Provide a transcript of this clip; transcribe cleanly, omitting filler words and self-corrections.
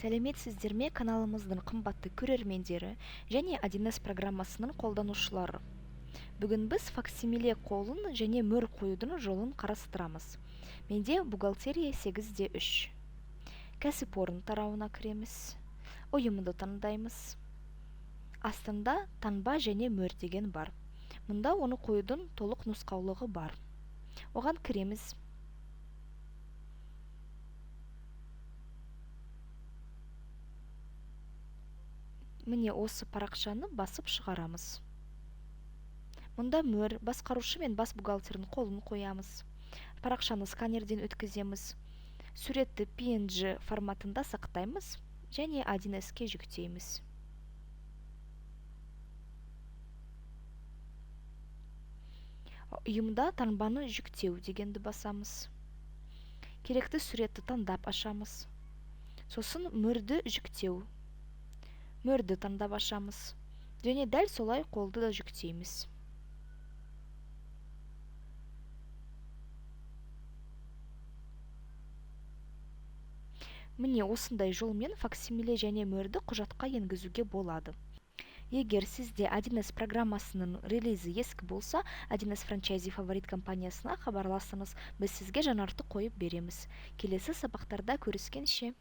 Сәлеметсіздер ме, каналымыздың қымбатты көрермендері және 1С программасының қолданушылары. Бүгін біз факсимиле қолын және мөр қоюдың жолын қарастырамыз. Менде бухгалтерия 8-3. Кәсіпорын тарауына кіреміз. Ұйымды таңдаймыз. Астында таңба және мөр деген бар. Мұнда оны қоюдың толық нұсқаулығы бар. Оған кіреміз. Міне осы парақшаны басып шығарамыз. Мұнда мөр, басқарушы мен бас бухгалтердің қолын қоямыз. Парақшаны сканерден өткіземіз. Суретті PNG форматында сақтаймыз және 1С'ке жүктейміз. Ұйымда таңбаны жүктеу дегенді басамыз. Керекті суретті таңдап ашамыз. Сосын мөрді жүктеу. Мөрді таңдап ашамыз. Және дәл солай қолды да жүктейміз. Міне осындай жолмен факсимиле және мөрді құжатқа енгізуге болады. Егер сізде 1С программасының релизі ескі болса, 1С франчайзи фаворит компаниясына хабарласыңыз, біз сізге жаңартып қойып береміз. Келесі сабақтарда көріскенше.